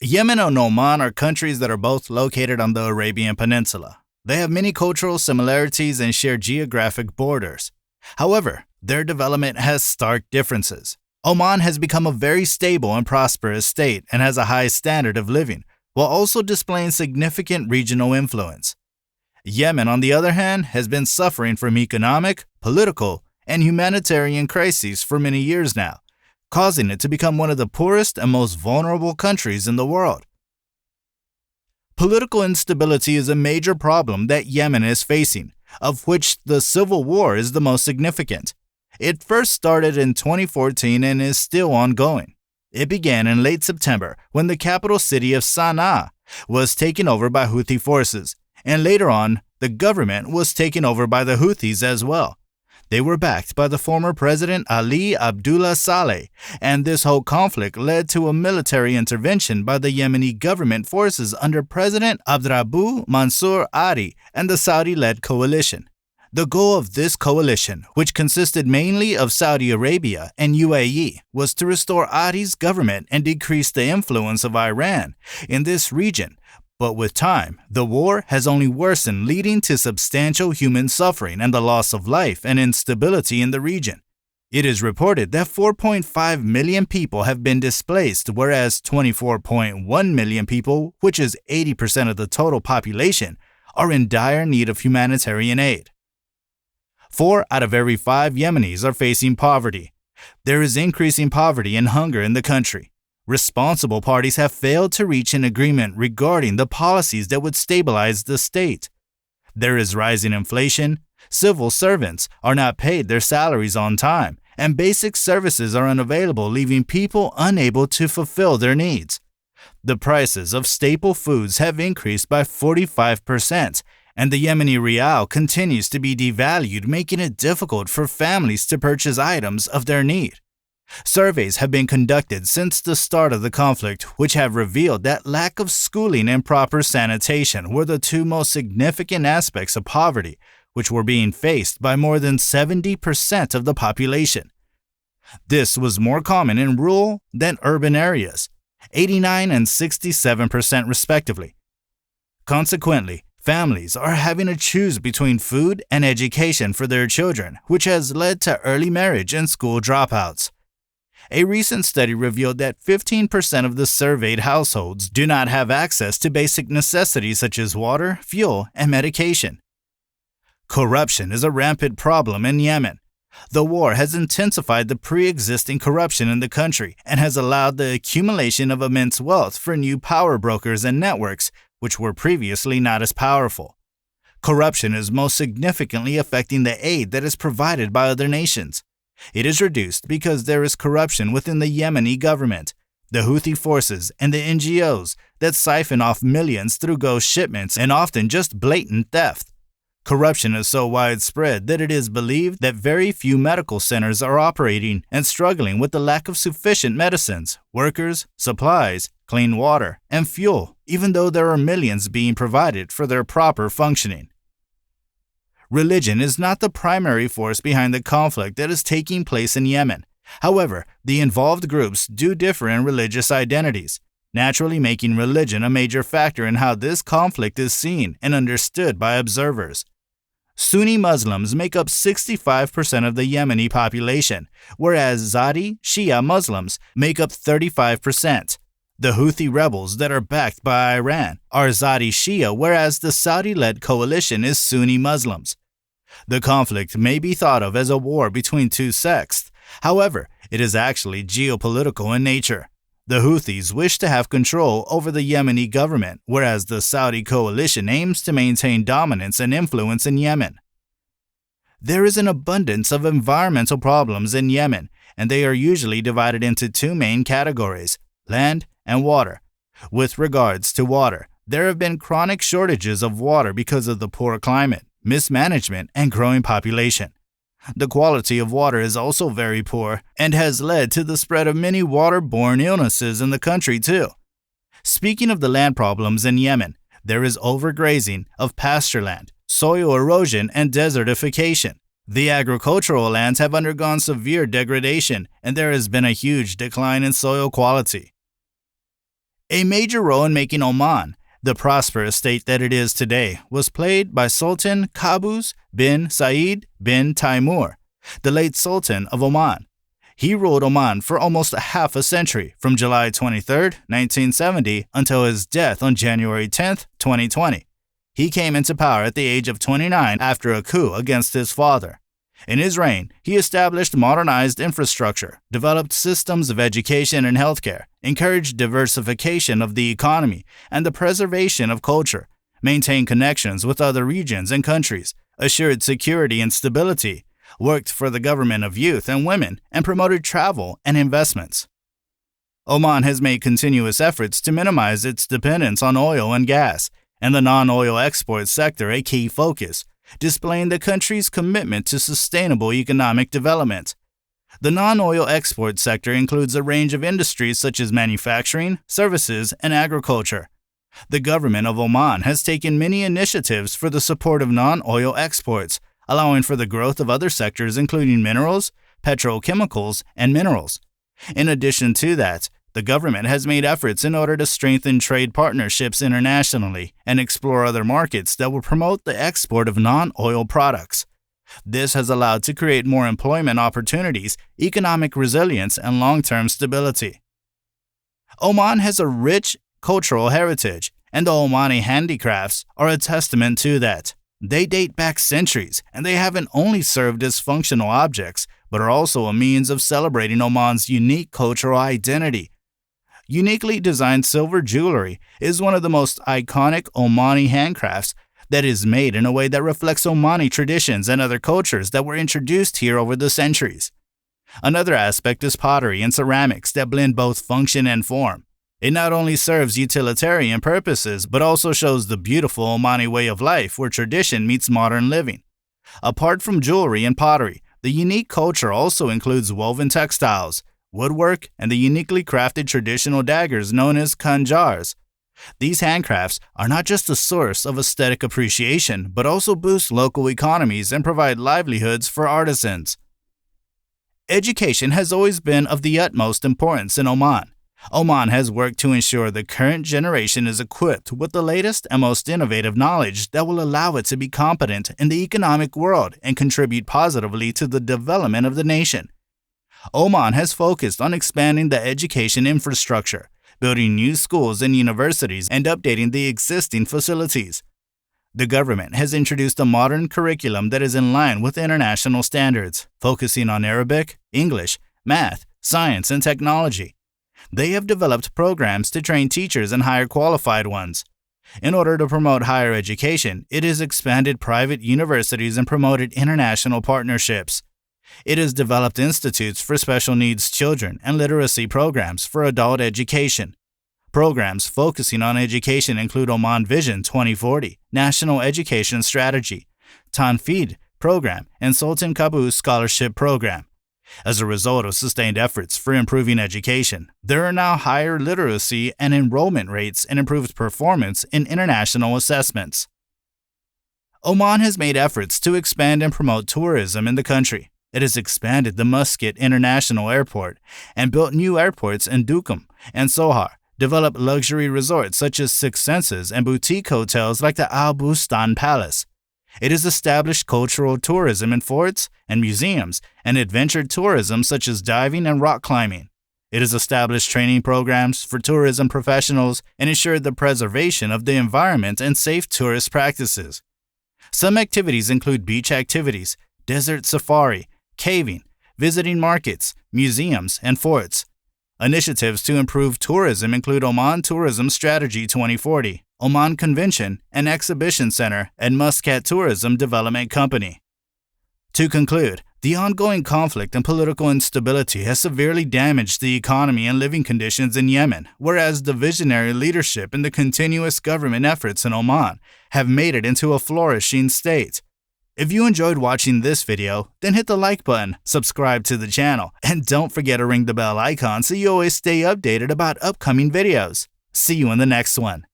Yemen and Oman are countries that are both located on the Arabian Peninsula. They have many cultural similarities and share geographic borders. However, their development has stark differences. Oman has become a very stable and prosperous state and has a high standard of living, while also displaying significant regional influence. Yemen, on the other hand, has been suffering from economic, political, and humanitarian crises for many years now, causing it to become one of the poorest and most vulnerable countries in the world. Political instability is a major problem that Yemen is facing, of which the civil war is the most significant. It first started in 2014 and is still ongoing. It began in late September when the capital city of Sana'a was taken over by Houthi forces, and later on, the government was taken over by the Houthis as well. They were backed by the former President Ali Abdullah Saleh, and this whole conflict led to a military intervention by the Yemeni government forces under President Abdrabbu Mansur Hadi and the Saudi-led coalition. The goal of this coalition, which consisted mainly of Saudi Arabia and UAE, was to restore Hadi's government and decrease the influence of Iran in this region. But with time, the war has only worsened, leading to substantial human suffering and the loss of life and instability in the region. It is reported that 4.5 million people have been displaced, whereas 24.1 million people, which is 80% of the total population, are in dire need of humanitarian aid. 4 out of every 5 Yemenis are facing poverty. There is increasing poverty and hunger in the country. Responsible parties have failed to reach an agreement regarding the policies that would stabilize the state. There is rising inflation, civil servants are not paid their salaries on time, and basic services are unavailable, leaving people unable to fulfill their needs. The prices of staple foods have increased by 45%, and the Yemeni rial continues to be devalued, making it difficult for families to purchase items of their need. Surveys have been conducted since the start of the conflict, which have revealed that lack of schooling and proper sanitation were the 2 most significant aspects of poverty, which were being faced by more than 70% of the population. This was more common in rural than urban areas, 89 and 67% respectively. Consequently, families are having to choose between food and education for their children, which has led to early marriage and school dropouts. A recent study revealed that 15% of the surveyed households do not have access to basic necessities such as water, fuel, and medication. Corruption is a rampant problem in Yemen. The war has intensified the pre-existing corruption in the country and has allowed the accumulation of immense wealth for new power brokers and networks, which were previously not as powerful. Corruption is most significantly affecting the aid that is provided by other nations. It is reduced because there is corruption within the Yemeni government, the Houthi forces, and the NGOs that siphon off millions through ghost shipments and often just blatant theft. Corruption is so widespread that it is believed that very few medical centers are operating and struggling with the lack of sufficient medicines, workers, supplies, clean water, and fuel, even though there are millions being provided for their proper functioning. Religion is not the primary force behind the conflict that is taking place in Yemen. However, the involved groups do differ in religious identities, naturally making religion a major factor in how this conflict is seen and understood by observers. Sunni Muslims make up 65% of the Yemeni population, whereas Zaydi Shia Muslims make up 35%. The Houthi rebels that are backed by Iran are Zaydi Shia, whereas the Saudi-led coalition is Sunni Muslims. The conflict may be thought of as a war between 2 sects. However, it is actually geopolitical in nature. The Houthis wish to have control over the Yemeni government, whereas the Saudi coalition aims to maintain dominance and influence in Yemen. There is an abundance of environmental problems in Yemen, and they are usually divided into 2 main categories: land and water. With regards to water, there have been chronic shortages of water because of the poor climate, mismanagement, and growing population. The quality of water is also very poor and has led to the spread of many waterborne illnesses in the country too. Speaking of the land problems in Yemen, there is overgrazing of pasture land, soil erosion, and desertification. The agricultural lands have undergone severe degradation, and there has been a huge decline in soil quality. A major role in making Oman the prosperous state that it is today was played by Sultan Qaboos bin Said bin Taimur, the late Sultan of Oman. He ruled Oman for almost half a century, from July 23, 1970 until his death on January 10, 2020. He came into power at the age of 29 after a coup against his father. In his reign, he established modernized infrastructure, developed systems of education and healthcare, encouraged diversification of the economy and the preservation of culture, maintained connections with other regions and countries, assured security and stability, worked for the government of youth and women, and promoted travel and investments. Oman has made continuous efforts to minimize its dependence on oil and gas, and the non-oil export sector a key focus, displaying the country's commitment to sustainable economic development. The non-oil export sector includes a range of industries such as manufacturing, services, and agriculture. The government of Oman has taken many initiatives for the support of non-oil exports, allowing for the growth of other sectors including minerals, petrochemicals, and minerals. In addition to that, the government has made efforts in order to strengthen trade partnerships internationally and explore other markets that will promote the export of non-oil products. This has allowed to create more employment opportunities, economic resilience, and long-term stability. Oman has a rich cultural heritage, and the Omani handicrafts are a testament to that. They date back centuries, and they haven't only served as functional objects, but are also a means of celebrating Oman's unique cultural identity. Uniquely designed silver jewelry is one of the most iconic Omani handcrafts that is made in a way that reflects Omani traditions and other cultures that were introduced here over the centuries. Another aspect is pottery and ceramics that blend both function and form. It not only serves utilitarian purposes, but also shows the beautiful Omani way of life where tradition meets modern living. Apart from jewelry and pottery, the unique culture also includes woven textiles, woodwork, and the uniquely crafted traditional daggers known as khanjars. These handcrafts are not just a source of aesthetic appreciation, but also boost local economies and provide livelihoods for artisans. Education has always been of the utmost importance in Oman. Oman has worked to ensure the current generation is equipped with the latest and most innovative knowledge that will allow it to be competent in the economic world and contribute positively to the development of the nation. Oman has focused on expanding the education infrastructure, building new schools and universities, and updating the existing facilities. The government has introduced a modern curriculum that is in line with international standards, focusing on Arabic, English, math, science, and technology. They have developed programs to train teachers and hire qualified ones. In order to promote higher education, it has expanded private universities and promoted international partnerships. It has developed institutes for special needs children and literacy programs for adult education. Programs focusing on education include Oman Vision 2040, National Education Strategy, Tanfid Program, and Sultan Qaboos Scholarship Program. As a result of sustained efforts for improving education, there are now higher literacy and enrollment rates and improved performance in international assessments. Oman has made efforts to expand and promote tourism in the country. It has expanded the Muscat International Airport and built new airports in Duqm and Sohar, developed luxury resorts such as Six Senses and boutique hotels like the Al Bustan Palace. It has established cultural tourism in forts and museums and adventure tourism such as diving and rock climbing. It has established training programs for tourism professionals and ensured the preservation of the environment and safe tourist practices. Some activities include beach activities, desert safari, caving, visiting markets, museums, and forts. Initiatives to improve tourism include Oman Tourism Strategy 2040, Oman Convention and Exhibition Center, and Muscat Tourism Development Company. To conclude, the ongoing conflict and political instability has severely damaged the economy and living conditions in Yemen, whereas the visionary leadership and the continuous government efforts in Oman have made it into a flourishing state. If you enjoyed watching this video, then hit the like button, subscribe to the channel, and don't forget to ring the bell icon so you always stay updated about upcoming videos. See you in the next one.